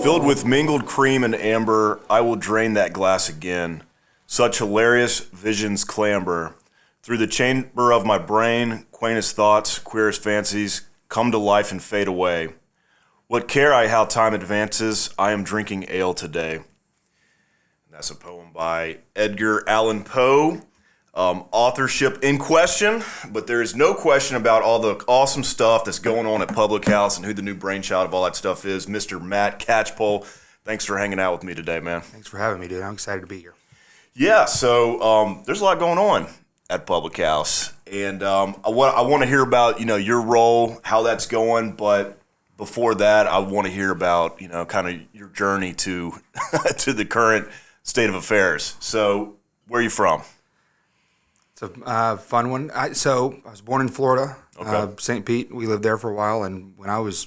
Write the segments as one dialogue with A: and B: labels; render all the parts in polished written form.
A: Filled with mingled cream and amber, I will drain that glass again. Such hilarious visions clamber. Through the chamber of my brain, quaintest thoughts, queerest fancies, come to life and fade away. What care I how time advances, I am drinking ale today. And that's a poem by Edgar Allan Poe. Authorship in question, but there is no question about all the awesome stuff that's going on at Publick House and who the new brainchild of all that stuff is, Mr. Matt Catchpole. Thanks for hanging out with me today, man.
B: Thanks for having me, dude. I'm excited to be here.
A: Yeah, so there's a lot going on at Publick House, and I want to hear about your role, how that's going, but before that, I want to hear about kind of your journey to to the current state of affairs. So, where are you from?
B: It's a fun one. I was born in Florida, St. Pete. We lived there for a while, and when I was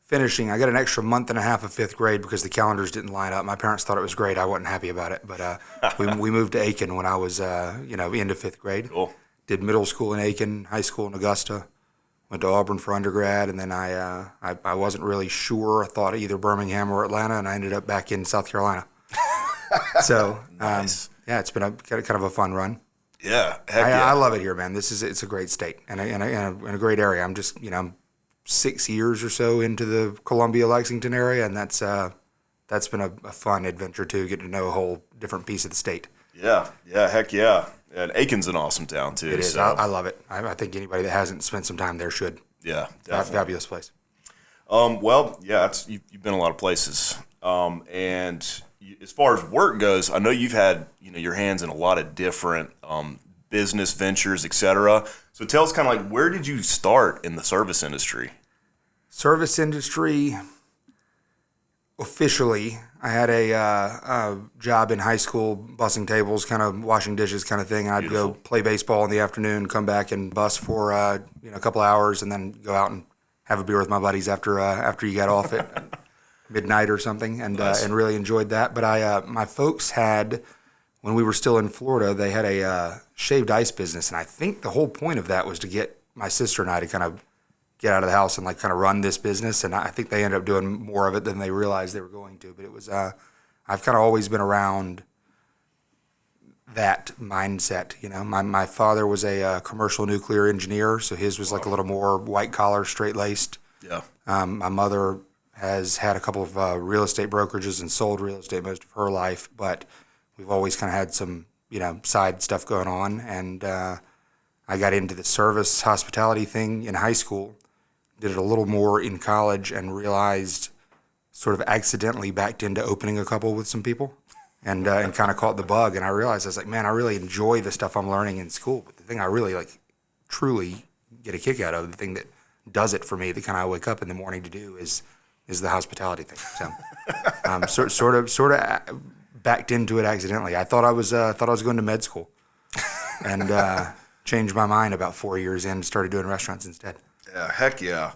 B: finishing, I got an extra month and a half of fifth grade because the calendars didn't line up. My parents thought it was great. I wasn't happy about it, but we moved to Aiken when I was into fifth grade.
A: Cool.
B: Did middle school in Aiken, high school in Augusta. Went to Auburn for undergrad, and then I wasn't really sure. I thought either Birmingham or Atlanta, and I ended up back in South Carolina. So
A: Nice.
B: it's been kind of a fun run.
A: Yeah, heck yeah.
B: I love it here, man. It's a great state and a great area. I'm just I'm 6 years or so into the Columbia, Lexington area, and that's been a fun adventure too. Getting to know a whole different piece of the state.
A: Yeah, heck yeah. And Aiken's an awesome town too.
B: It is.
A: So.
B: I love it. I think anybody that hasn't spent some time there should.
A: Yeah, definitely.
B: Fabulous place.
A: Well, yeah, you've been a lot of places, and as far as work goes, I know you've had your hands in a lot of different business ventures, etc. So tell us kind of like, where did you start in the service industry?
B: Service industry. Officially, I had a job in high school, bussing tables, kind of washing dishes, kind of thing. I'd
A: Beautiful.
B: go play baseball in the afternoon, come back and bus for a couple hours, and then go out and have a beer with my buddies after you got off at midnight or something, and
A: Nice.
B: and really enjoyed that. But my folks had, when we were still in Florida, they had a shaved ice business, and I think the whole point of that was to get my sister and I to kind of get out of the house and kind of run this business, and I think they ended up doing more of it than they realized they were going to. But it was I've kind of always been around that mindset. My father was a commercial nuclear engineer, so his was like a little more white collar, straight laced.
A: Yeah.
B: My mother has had a couple of real estate brokerages and sold real estate most of her life, but we've always kind of had some side stuff going on, and I got into the service hospitality thing in high school. Did it a little more in college and realized, sort of accidentally backed into opening a couple with some people, and kind of caught the bug. And I realized, I was like, man, I really enjoy the stuff I'm learning in school, but the thing I really truly get a kick out of, the thing that does it for me, the kind I wake up in the morning to do is the hospitality thing. So sort of backed into it accidentally. I thought I was going to med school, and changed my mind about 4 years in and started doing restaurants instead.
A: Yeah, heck yeah.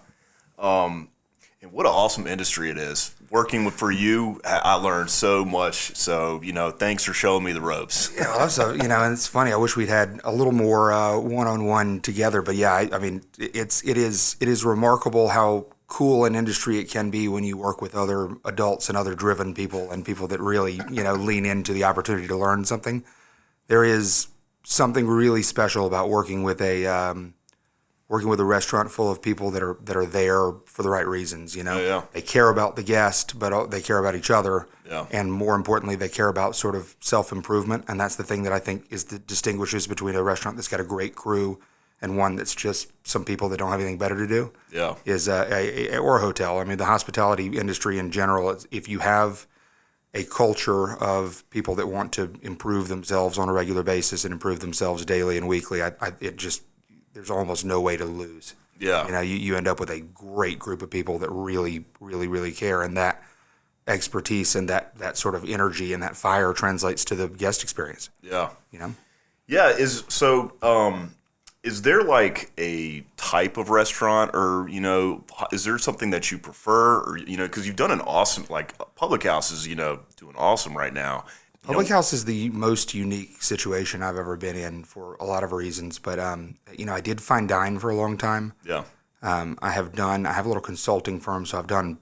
A: And what an awesome industry it is. Working for you, I learned so much. So, thanks for showing me the ropes.
B: Yeah, also, and it's funny. I wish we'd had a little more one-on-one together. But yeah, I mean, it is remarkable how cool an industry it can be when you work with other adults and other driven people and people that really, lean into the opportunity to learn something. There is something really special about working with a restaurant full of people that are there for the right reasons.
A: Yeah.
B: They care about the guest, but they care about each other.
A: Yeah.
B: And more importantly, they care about sort of self-improvement. And that's the thing that I think distinguishes between a restaurant that's got a great crew and one that's just some people that don't have anything better to do.
A: Yeah.
B: Is or a hotel. I mean, the hospitality industry in general, if you have a culture of people that want to improve themselves on a regular basis and improve themselves daily and weekly, there's almost no way to lose.
A: Yeah.
B: You end up with a great group of people that really, really, really care, and that expertise and that sort of energy and that fire translates to the guest experience.
A: Yeah.
B: Yeah.
A: Is there like a type of restaurant, or is there something that you prefer, or because you've done an awesome, like Publick House is doing awesome right now.
B: Publick House is the most unique situation I've ever been in for a lot of reasons, but I did fine dine for a long time.
A: Yeah.
B: I have a little consulting firm, so I've done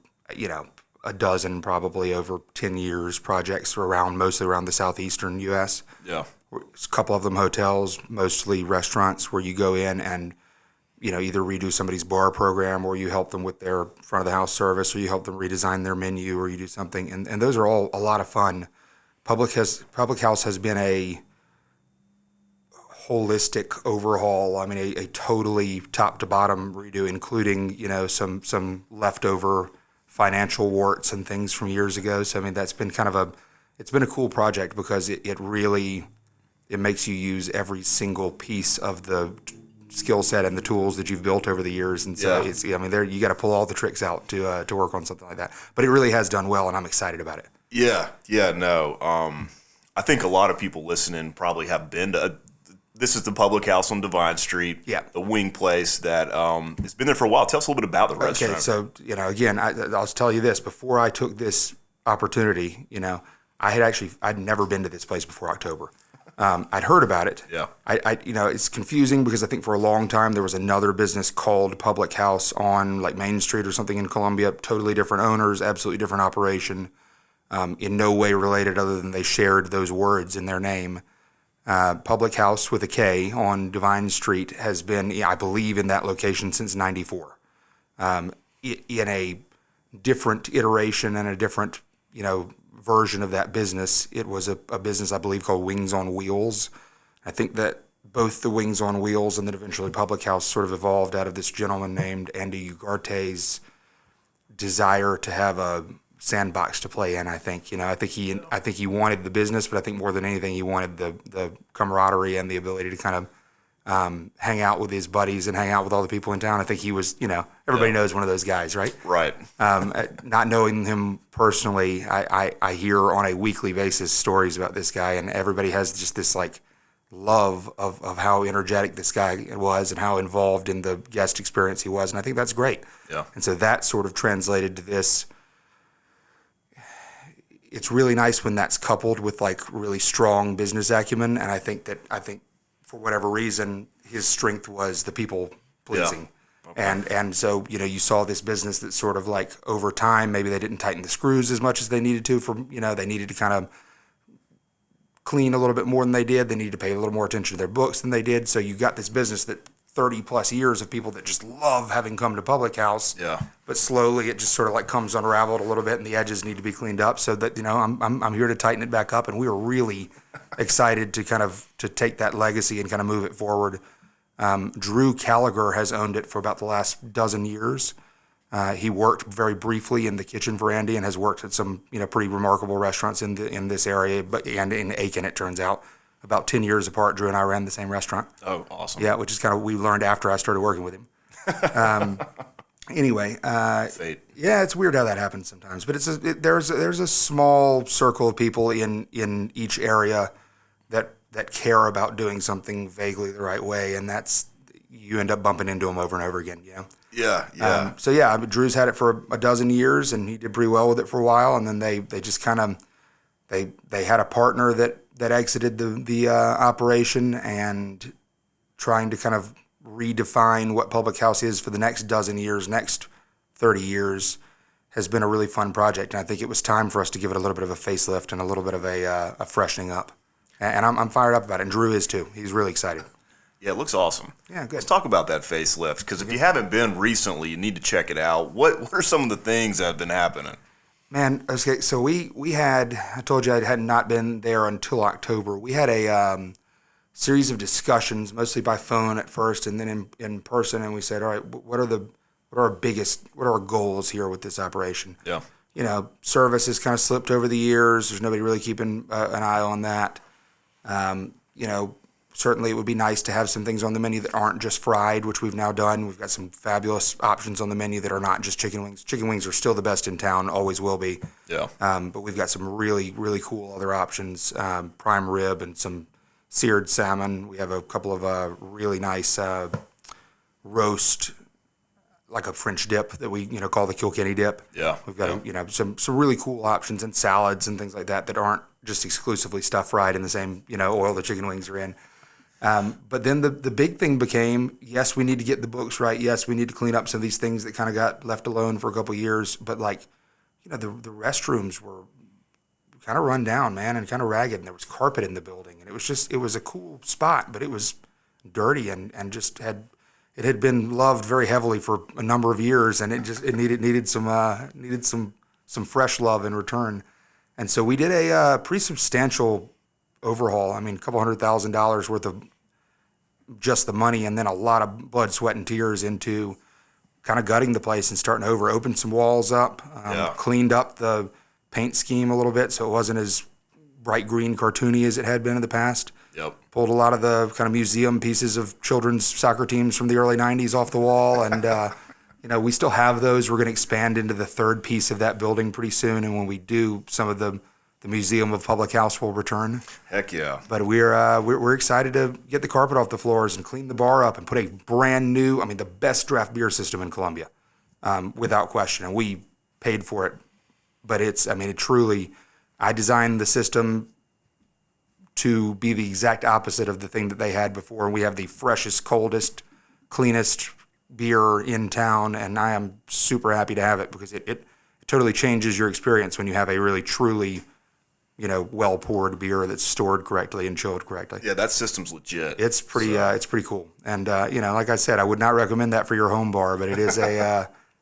B: a dozen probably over 10 years projects around, mostly around the southeastern U.S.
A: Yeah.
B: A couple of them hotels, mostly restaurants where you go in and, either redo somebody's bar program or you help them with their front of the house service or you help them redesign their menu or you do something. And those are all a lot of fun. Publick House has been a holistic overhaul. I mean, a totally top to bottom redo, including, some leftover financial warts and things from years ago. So, I mean, that's been it's been a cool project because it really makes you use every single piece of the skill set and the tools that you've built over the years. And so you got to pull all the tricks out to work on something like that. But it really has done well, and I'm excited about it.
A: Yeah, no. I think a lot of people listening probably have been to. This is the Publick House on Divine Street. Yeah, the wing place that has been there for a while. Tell us a little bit about the restaurant.
B: Okay, so again, I'll tell you this: before I took this opportunity, I'd never been to this place before October. I'd heard about it.
A: Yeah.
B: It's confusing because I think for a long time there was another business called Publick House on like Main Street or something in Columbia. Totally different owners, absolutely different operation. In no way related other than they shared those words in their name. Publick House with a K on Divine Street has been, I believe, in that location since '94. In a different iteration and a different, version of that business. It was a business, I believe, called Wings on Wheels. I think that both the Wings on Wheels and then eventually Publick House sort of evolved out of this gentleman named Andy Ugarte's desire to have a sandbox to play in. I think he wanted the business, but I think more than anything he wanted the camaraderie and the ability to kind of hang out with his buddies and hang out with all the people in town. I think he was, everybody knows one of those guys, right?
A: Right.
B: Not knowing him personally, I hear on a weekly basis stories about this guy, and everybody has just this like love of how energetic this guy was and how involved in the guest experience he was, and I think that's great.
A: Yeah. And
B: so that sort of translated to this. It's really nice when that's coupled with like really strong business acumen, and I think for whatever reason, his strength was the people pleasing. Yeah. Okay. And so, you saw this business that sort of like over time, maybe they didn't tighten the screws as much as they needed to they needed to kind of clean a little bit more than they did. They needed to pay a little more attention to their books than they did. So you got this business that 30 plus years of people that just love having come to Publick House.
A: Yeah.
B: But slowly it just sort of like comes unraveled a little bit and the edges need to be cleaned up so that, I'm here to tighten it back up. And we were really excited to take that legacy and kind of move it forward. Drew Gallagher has owned it for about the last dozen years. He worked very briefly in the kitchen for Andy and has worked at some, pretty remarkable restaurants in this area, and in Aiken, it turns out. About 10 years apart, Drew and I ran the same restaurant.
A: Oh, awesome.
B: Yeah, which is kind of we learned after I started working with him. Anyway,
A: Fate.
B: Yeah, it's weird how that happens sometimes. But there's a small circle of people in each area that care about doing something vaguely the right way, and that's you end up bumping into them over and over again.
A: Yeah.
B: Drew's had it for a dozen years, and he did pretty well with it for a while, and then they just kind of they had a partner that exited the operation, and trying to kind of redefine what Publick House is for the next dozen years, next 30 years, has been a really fun project. And I think it was time for us to give it a little bit of a facelift and a little bit of a freshening up. And I'm fired up about it, and Drew is too. He's really excited.
A: Yeah, it looks awesome.
B: Yeah, good.
A: Let's talk about that facelift, because if you haven't been recently, you need to check it out. What are some of the things that have been happening?
B: Man, okay, so we had, I told you I had not been there until October. We had a series of discussions, mostly by phone at first and then in person, and we said, all right, what are our goals here with this operation?
A: Yeah.
B: Service has kind of slipped over the years. There's nobody really keeping an eye on that. Certainly it would be nice to have some things on the menu that aren't just fried, which we've now done. We've got some fabulous options on the menu that are not just chicken wings. Chicken wings are still the best in town, always will be.
A: Yeah.
B: But we've got some really, really cool other options, prime rib and some seared salmon. We have a couple of really nice roast, like a French dip that we call the Kilkenny dip.
A: Yeah.
B: We've got some really cool options and salads and things like that aren't just exclusively stuff fried in the same oil the chicken wings are in. But then the big thing became, yes, we need to get the books right. Yes, we need to clean up some of these things that kind of got left alone for a couple of years. But the restrooms were kind of run down, man, and kind of ragged, and there was carpet in the building, and it was a cool spot, but it was dirty and just it had been loved very heavily for a number of years, and it needed some fresh love in return. And so we did a pretty substantial overhaul. I mean, a couple $100,000 worth of just the money, and then a lot of blood, sweat, and tears into kind of gutting the place and starting over. Opened some walls up, cleaned up the paint scheme a little bit so it wasn't as bright green, cartoony as it had been in the past.
A: Yep.
B: Pulled a lot of the kind of museum pieces of children's soccer teams from the early 90s off the wall, and we still have those. We're going to expand into the third piece of that building pretty soon, and when we do, some of the Museum of Publick House will return.
A: Heck yeah.
B: But we're excited to get the carpet off the floors and clean the bar up and put a brand new, the best draft beer system in Columbia, without question. And we paid for it. But it truly, I designed the system to be the exact opposite of the thing that they had before. And we have the freshest, coldest, cleanest beer in town. And I am super happy to have it because it totally changes your experience when you have a really, truly, well poured beer that's stored correctly and chilled correctly.
A: Yeah, that system's legit.
B: It's pretty cool. And like I said, I would not recommend that for your home bar, but it is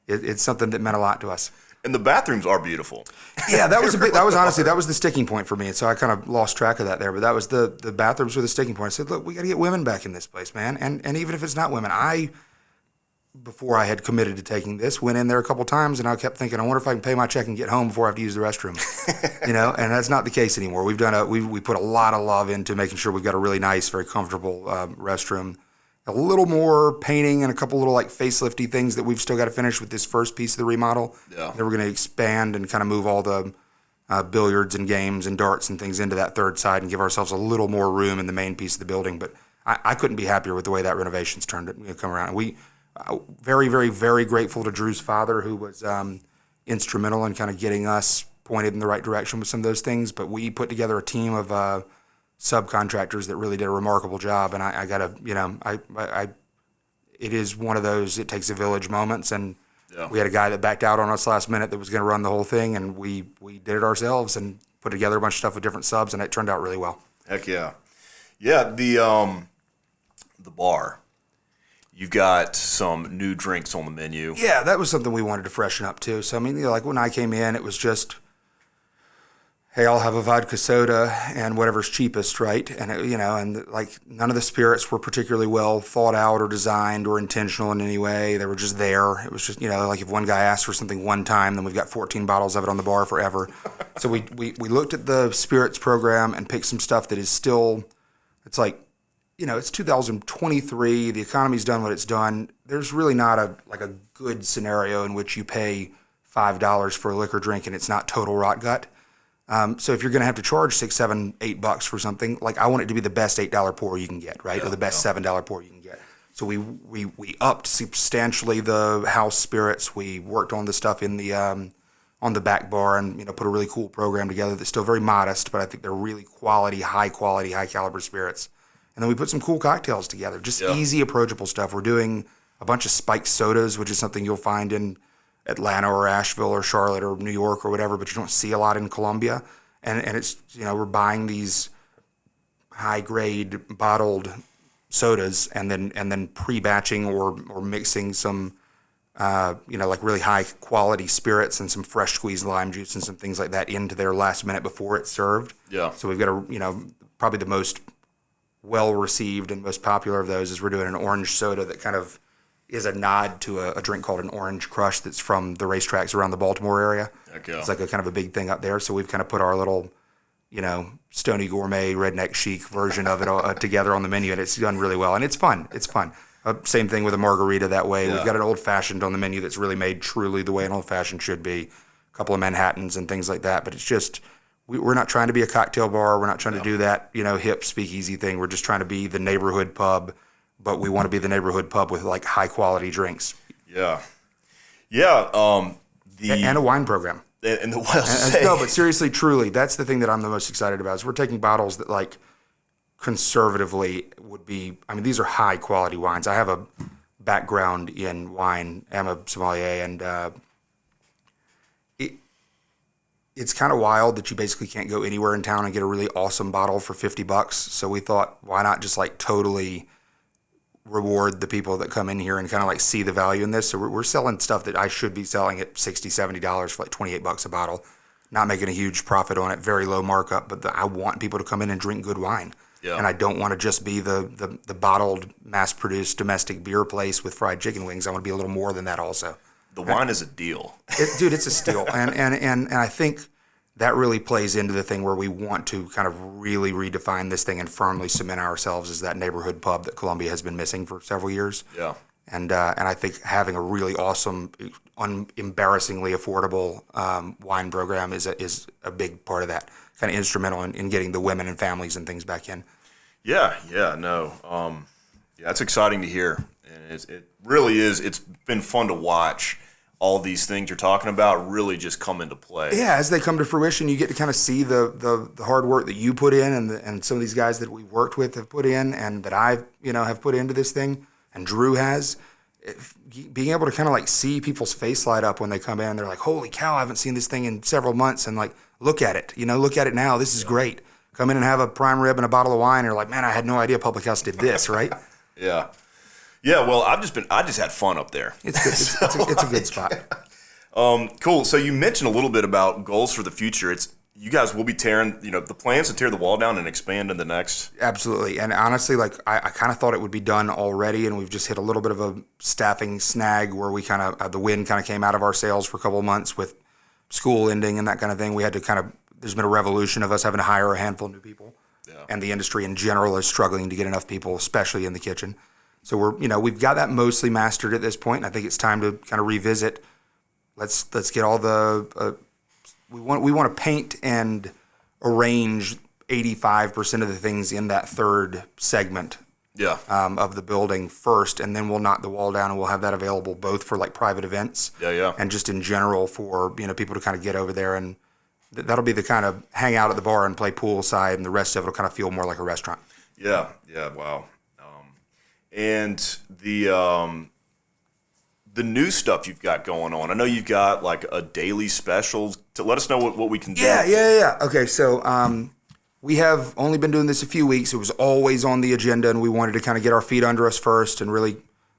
B: it's something that meant a lot to us.
A: And the bathrooms are beautiful.
B: Yeah, that was honestly the sticking point for me. And so I kind of lost track of that there, but that was the bathrooms were the sticking point. I said, look, we got to get women back in this place, man. And even if it's not women, before I had committed to taking this, went in there a couple times, and I kept thinking, I wonder if I can pay my check and get home before I have to use the restroom. And that's not the case anymore. We've done we put a lot of love into making sure we've got a really nice, very comfortable restroom. A little more painting and a couple little facelifty things that we've still got to finish with this first piece of the remodel.
A: Yeah.
B: Then we're going to expand and kind of move all the billiards and games and darts and things into that third side and give ourselves a little more room in the main piece of the building. But I couldn't be happier with the way that renovation's turned it come around. And we very, very, very grateful to Drew's father, who was instrumental in kind of getting us pointed in the right direction with some of those things. But we put together a team of subcontractors that really did a remarkable job. And I got to, it is one of those, it takes a village moments. And we had a guy that backed out on us last minute that was going to run the whole thing. And we did it ourselves and put together a bunch of stuff with different subs, and it turned out really well.
A: Heck yeah. Yeah, the bar. You've got some new drinks on the menu.
B: Yeah, that was something we wanted to freshen up too. So, when I came in, it was just, hey, I'll have a vodka soda and whatever's cheapest, right? And, none of the spirits were particularly well thought out or designed or intentional in any way. They were just there. It was just, if one guy asked for something one time, then we've got 14 bottles of it on the bar forever. So we looked at the spirits program and picked some stuff that is still, it's it's 2023. The economy's done what it's done. There's really not a good scenario in which you pay $5 for a liquor drink and it's not total rot gut. So if you're going to have to charge $6, $7, $8 for something, I want it to be the best $8 pour you can get, right? Or the best $7 pour you can get. So we upped substantially the house spirits. We worked on the stuff in the on the back bar and put a really cool program together that's still very modest, but I think they're really high quality, high caliber spirits. And then we put some cool cocktails together, just easy, approachable stuff. We're doing a bunch of spiked sodas, which is something you'll find in Atlanta or Asheville or Charlotte or New York or whatever, but you don't see a lot in Columbia. And it's, we're buying these high-grade bottled sodas and then pre-batching or mixing some, really high-quality spirits and some fresh squeezed lime juice and some things like that into there last minute before it's served.
A: Yeah.
B: So we've got probably the most well-received and most popular of those is we're doing an orange soda that kind of is a nod to a drink called an Orange Crush that's from the racetracks around the Baltimore area.
A: Heck yeah.
B: It's a kind of a big thing up there. So we've kind of put our little, Stony Gourmet, redneck chic version of it together on the menu, and it's done really well. And it's fun. It's fun. Same thing with a margarita that way. Yeah. We've got an old-fashioned on the menu that's really made truly the way an old-fashioned should be. A couple of Manhattans and things like that. But it's just, we're not trying to be a cocktail bar. We're not trying to do that, hip speakeasy thing. We're just trying to be the neighborhood pub, but we want to be the neighborhood pub with high quality drinks.
A: Yeah. Yeah.
B: And a wine program.
A: And the wine.
B: No, but seriously, truly, that's the thing that I'm the most excited about is we're taking bottles that conservatively would be, these are high quality wines. I have a background in wine. I'm a sommelier, and it's kind of wild that you basically can't go anywhere in town and get a really awesome bottle for $50. So we thought, why not just like totally reward the people that come in here and kind of like see the value in this. So we're selling stuff that I should be selling at $60, $70 for like $28 a bottle, not making a huge profit on it, very low markup, but I want people to come in and drink good wine.
A: Yeah.
B: And I don't want to just be the bottled, mass-produced domestic beer place with fried chicken wings. I want to be a little more than that also.
A: The wine is a deal.
B: Dude, it's a steal. And I think that really plays into the thing where we want to kind of really redefine this thing and firmly cement ourselves as that neighborhood pub that Columbia has been missing for several years.
A: Yeah.
B: And I think having a really awesome, embarrassingly affordable wine program is a big part of that, kind of instrumental in getting the women and families and things back in.
A: Yeah, no. Yeah, it's exciting to hear. And it really is. It's been fun to watch all these things you're talking about really just come into play.
B: Yeah, as they come to fruition, you get to kind of see the hard work that you put in and some of these guys that we've worked with have put in and that I've, have put into this thing and Drew has. Being able to kind of like see people's face light up when they come in and they're like, holy cow, I haven't seen this thing in several months, and like, look at it, look at it now. This is great. Come in and have a prime rib and a bottle of wine. And you're like, man, I had no idea Publick House did this, right?
A: Yeah. Yeah, well, I just had fun up there.
B: It's good. It's a good spot.
A: Cool. So you mentioned a little bit about goals for the future. You guys will be tearing, the plans to tear the wall down and expand in the next.
B: Absolutely. And honestly, like I kind of thought it would be done already, and we've just hit a little bit of a staffing snag where we kind of, the wind kind of came out of our sails for a couple of months with school ending and that kind of thing. We had to there's been a revolution of us having to hire a handful of new people. Yeah. And the industry in general is struggling to get enough people, especially in the kitchen. So we've got that mostly mastered at this point, and I think it's time to kind of revisit. Let's get all the we want to paint and arrange 85% of the things in that third segment of the building first, and then we'll knock the wall down and we'll have that available both for like private events and just in general for people to kind of get over there, and that'll be the kind of hang out at the bar and play poolside, and the rest of it will kind of feel more like a restaurant.
A: Yeah, wow. And the new stuff you've got going on. I know you've got like a daily special. To let us know what we can do.
B: Yeah. Okay, so we have only been doing this a few weeks. It was always on the agenda, and we wanted to kind of get our feet under us first and really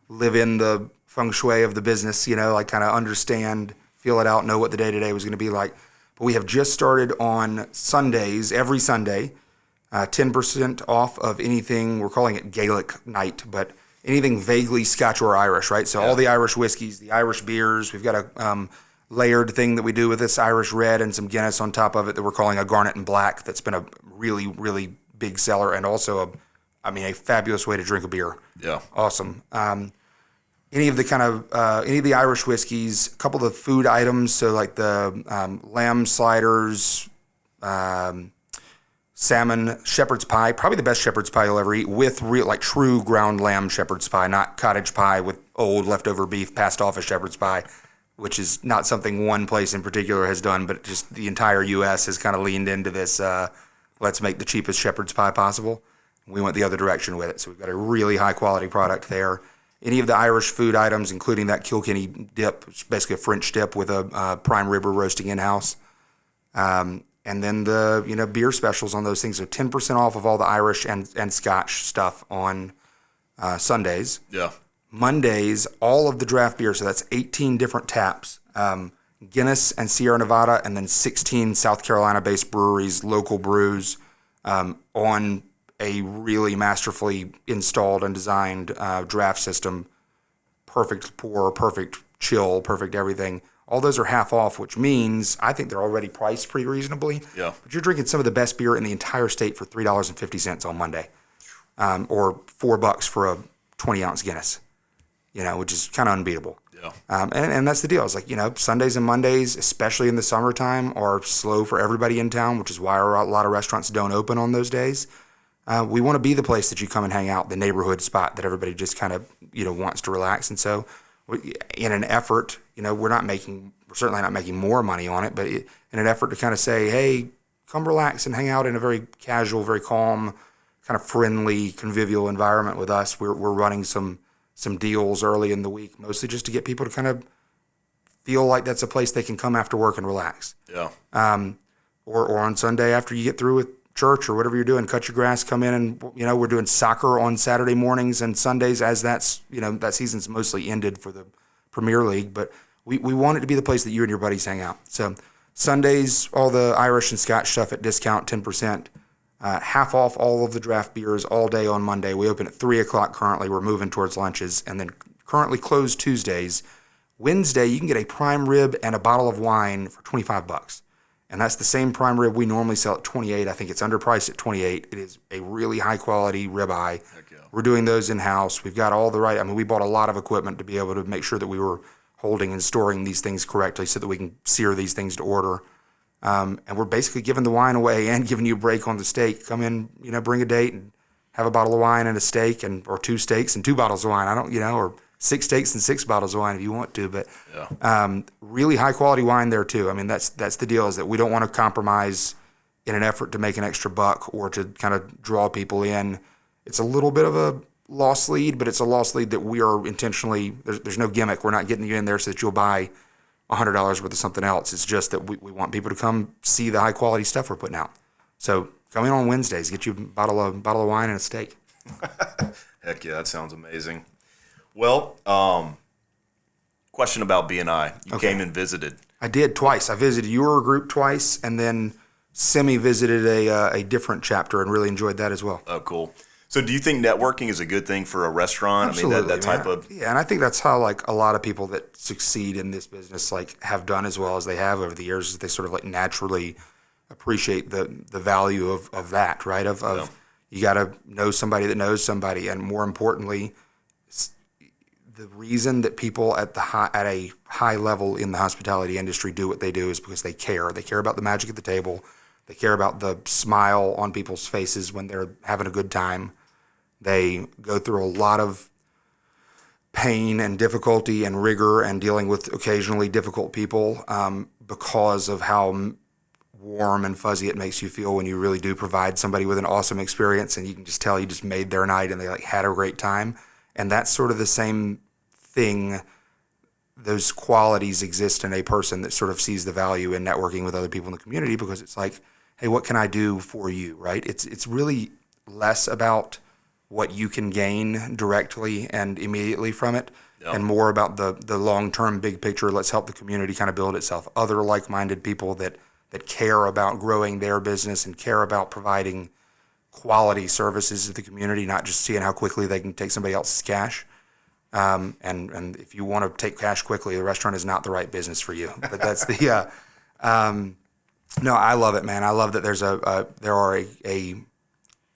B: live in the feng shui of the business, like kind of understand, feel it out, know what the day-to-day was going to be like. But we have just started on Sundays, every Sunday, 10% off of anything. We're calling it Gaelic night, but anything vaguely Scotch or Irish, right? So all the Irish whiskeys, the Irish beers. We've got a layered thing that we do with this Irish red and some Guinness on top of it that we're calling a Garnet and Black. That's been a really, really big seller, and also a fabulous way to drink a beer. Yeah, awesome. Any of the Irish whiskeys, a couple of the food items, so like the lamb sliders, salmon, shepherd's pie, probably the best shepherd's pie you'll ever eat, with real, like true ground lamb shepherd's pie, not cottage pie with old leftover beef passed off as shepherd's pie, which is not something one place in particular has done, but just the entire U.S. has kind of leaned into this, let's make the cheapest shepherd's pie possible. We went the other direction with it, so we've got a really high-quality product there. Any of the Irish food items, including that Kilkenny dip, which is basically a French dip with a prime rib we're roasting in-house. And then the beer specials on those things are 10% off of all the Irish and Scotch stuff on Sundays. Yeah. Mondays, all of the draft beer, so that's 18 different taps, Guinness and Sierra Nevada, and then 16 South Carolina-based breweries, local brews, on a really masterfully installed and designed draft system. Perfect pour, perfect chill, perfect everything. All those are half off, which means I think they're already priced pretty reasonably. Yeah. But you're drinking some of the best beer in the entire state for $3.50 on Monday, or $4 for a 20-ounce Guinness, which is kind of unbeatable. Yeah. And that's the deal. It's like, Sundays and Mondays, especially in the summertime, are slow for everybody in town, which is why a lot of restaurants don't open on those days. We want to be the place that you come and hang out, the neighborhood spot that everybody just kind of, wants to relax. And so in an effort, we're certainly not making more money on it, but in an effort to kind of say, hey, come relax and hang out in a very casual, very calm, kind of friendly, convivial environment with us. We're running some deals early in the week, mostly just to get people to kind of feel like that's a place they can come after work and relax.
A: Yeah.
B: Or on Sunday after you get through with church or whatever you're doing, cut your grass, come in and, we're doing soccer on Saturday mornings and Sundays as that's, that season's mostly ended for the Premier League, but we want it to be the place that you and your buddies hang out. So Sundays, all the Irish and Scotch stuff at discount, 10%. Half off all of the draft beers all day on Monday. We open at 3 o'clock currently. We're moving towards lunches. And then currently closed Tuesdays. Wednesday, you can get a prime rib and a bottle of wine for $25. And that's the same prime rib we normally sell at $28. I think it's underpriced at $28. It is a really high-quality ribeye.
A: Yeah.
B: We're doing those in-house. We've got all the right – we bought a lot of equipment to be able to make sure that we were holding and storing these things correctly so that we can sear these things to order. And we're basically giving the wine away and giving you a break on the steak. Come in, bring a date and have a bottle of wine and a steak or 2 steaks and 2 bottles of wine. Or 6 steaks and 6 bottles of wine if you want to, but really high quality wine there too. That's the deal, is that we don't want to compromise in an effort to make an extra buck or to kind of draw people in. It's a little bit of a lost lead, but it's a lost lead that we are intentionally, there's no gimmick. We're not getting you in there so that you'll buy $100 worth of something else. It's just that we want people to come see the high quality stuff we're putting out. So come in on Wednesdays, get you a bottle of wine and a steak.
A: Heck yeah, that sounds amazing. Well, question about BNI. You came and visited.
B: I did twice. I visited your group twice, and then visited a different chapter and really enjoyed that as well.
A: Oh, cool. So do you think networking is a good thing for a restaurant?
B: Absolutely,
A: that type of...
B: Yeah, and I think that's how a lot of people that succeed in this business have done as well as they have over the years, is they sort of naturally appreciate the value of that, right? You got to know somebody that knows somebody, and more importantly, the reason that people at a high level in the hospitality industry do what they do is because they care. They care about the magic at the table. They care about the smile on people's faces when they're having a good time. They go through a lot of pain and difficulty and rigor and dealing with occasionally difficult people because of how warm and fuzzy it makes you feel when you really do provide somebody with an awesome experience, and you can just tell you just made their night and they had a great time. And that's sort of the same thing. Those qualities exist in a person that sort of sees the value in networking with other people in the community, because it's like, hey, what can I do for you, right? It's really less about what you can gain directly and immediately from it, and more about the long-term big picture. Let's help the community kind of build itself. Other like-minded people that care about growing their business and care about providing quality services to the community, not just seeing how quickly they can take somebody else's cash. And if you want to take cash quickly, the restaurant is not the right business for you. But that's the no, I love it, man. I love that there are a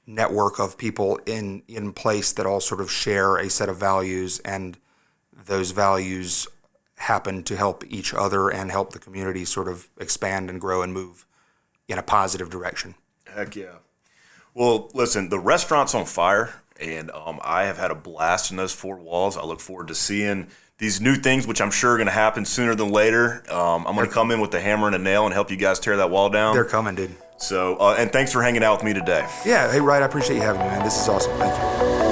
B: network of people in place that all sort of share a set of values, and those values happen to help each other and help the community sort of expand and grow and move in a positive direction.
A: Heck yeah. Well, listen, the restaurant's on fire, and I have had a blast in those 4 walls. I look forward to seeing these new things, which I'm sure are going to happen sooner than later. I'm going to come in with the hammer and a nail and help you guys tear that wall down.
B: They're coming, dude.
A: So, and thanks for hanging out with me today.
B: Yeah. Hey, Wright, I appreciate you having me, man. This is awesome. Thank you.